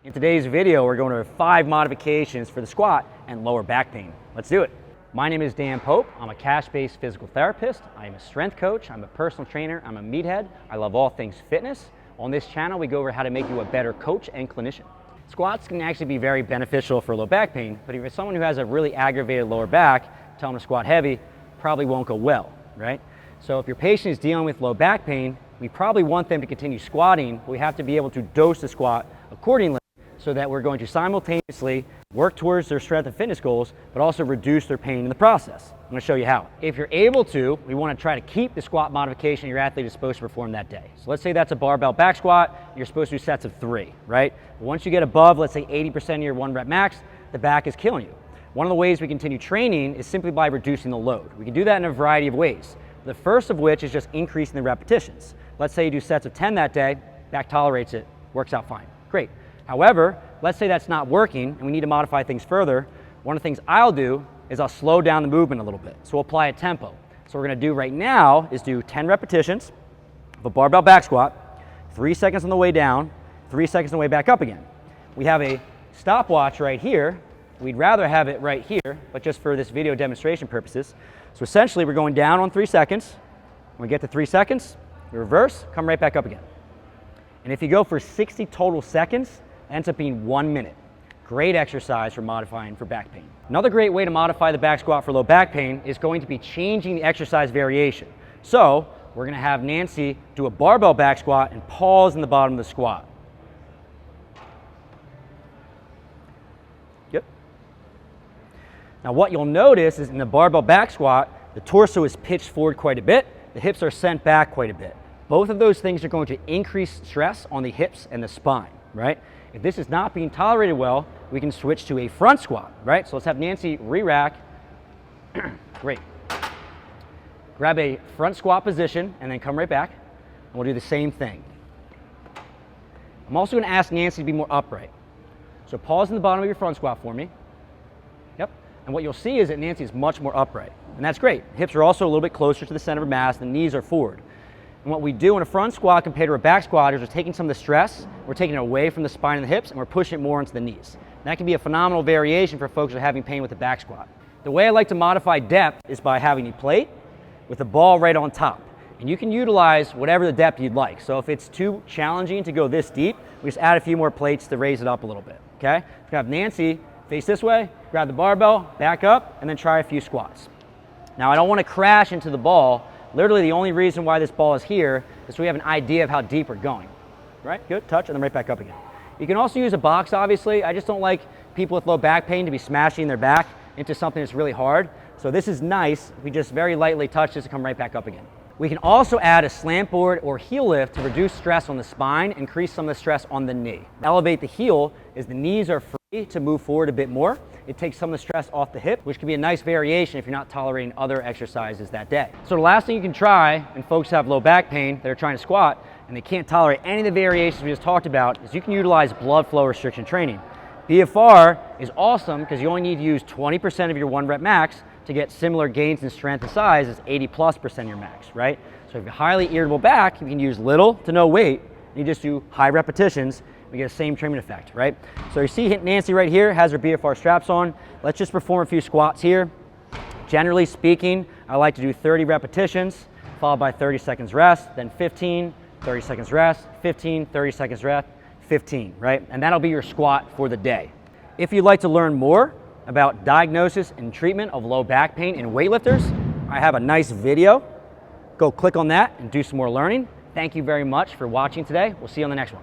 In today's video, we're going over 5 modifications for the squat and lower back pain. Let's do it. My name is Dan Pope. I'm a cash-based physical therapist. I am a strength coach. I'm a personal trainer. I'm a meathead. I love all things fitness. On this channel, we go over how to make you a better coach and clinician. Squats can actually be very beneficial for low back pain, but if you're someone who has a really aggravated lower back, tell them to squat heavy, probably won't go well, right? So if your patient is dealing with low back pain, we probably want them to continue squatting, but we have to be able to dose the squat accordingly so that we're going to simultaneously work towards their strength and fitness goals, but also reduce their pain in the process. I'm going to show you how. If you're able to, we want to try to keep the squat modification your athlete is supposed to perform that day. So let's say that's a barbell back squat, you're supposed to do sets of 3, right? Once you get above, let's say 80% of your 1 rep max, the back is killing you. One of the ways we continue training is simply by reducing the load. We can do that in a variety of ways. The first of which is just increasing the repetitions. Let's say you do sets of 10 that day, back tolerates it, works out fine. Great. However, let's say that's not working and we need to modify things further. One of the things I'll do is I'll slow down the movement a little bit. So we'll apply a tempo. So what we're gonna do right now is do 10 repetitions of a barbell back squat, 3 seconds on the way down, 3 seconds on the way back up again. We have a stopwatch right here. We'd rather have it right here, but just for this video demonstration purposes. So essentially we're going down on 3 seconds. When we get to 3 seconds, we reverse, come right back up again. And if you go for 60 total seconds, it ends up being 1 minute. Great exercise for modifying for back pain. Another great way to modify the back squat for low back pain is going to be changing the exercise variation. So we're gonna have Nancy do a barbell back squat and pause in the bottom of the squat. Yep. Now what you'll notice is in the barbell back squat, the torso is pitched forward quite a bit, the hips are sent back quite a bit. Both of those things are going to increase stress on the hips and the spine, right? If this is not being tolerated well, we can switch to a front squat, right? So let's have Nancy re-rack. Great. Grab a front squat position and then come right back. And we'll do the same thing. I'm also gonna ask Nancy to be more upright. So pause in the bottom of your front squat for me. Yep. And what you'll see is that Nancy is much more upright. And that's great. Hips are also a little bit closer to the center of mass, the knees are forward. And what we do in a front squat compared to a back squat is we're taking some of the stress, we're taking it away from the spine and the hips, and we're pushing it more into the knees. And that can be a phenomenal variation for folks who are having pain with the back squat. The way I like to modify depth is by having a plate with a ball right on top. And you can utilize whatever the depth you'd like. So if it's too challenging to go this deep, we just add a few more plates to raise it up a little bit, okay? We're gonna have Nancy face this way, grab the barbell, back up, and then try a few squats. Now I don't wanna crash into the ball. Literally the only reason why this ball is here is so we have an idea of how deep we're going. Right, good, touch, and then right back up again. You can also use a box, obviously. I just don't like people with low back pain to be smashing their back into something that's really hard. So this is nice. We just very lightly touch this and come right back up again. We can also add a slant board or heel lift to reduce stress on the spine, increase some of the stress on the knee. Elevate the heel as the knees are free to move forward a bit more. It takes some of the stress off the hip, which can be a nice variation if you're not tolerating other exercises that day. So the last thing you can try when folks have low back pain, they're trying to squat, and they can't tolerate any of the variations we just talked about, is you can utilize blood flow restriction training. BFR is awesome because you only need to use 20% of your 1 rep max to get similar gains in strength and size as 80+% of your max, right? So if you're highly irritable back, you can use little to no weight, and you just do high repetitions, we get the same training effect, right? So you see Nancy right here has her BFR straps on. Let's just perform a few squats here. Generally speaking, I like to do 30 repetitions, followed by 30 seconds rest, then 15, 30 seconds rest, 15, 30 seconds rest, 15, right? And that'll be your squat for the day. If you'd like to learn more about diagnosis and treatment of low back pain in weightlifters, I have a nice video. Go click on that and do some more learning. Thank you very much for watching today. We'll see you on the next one.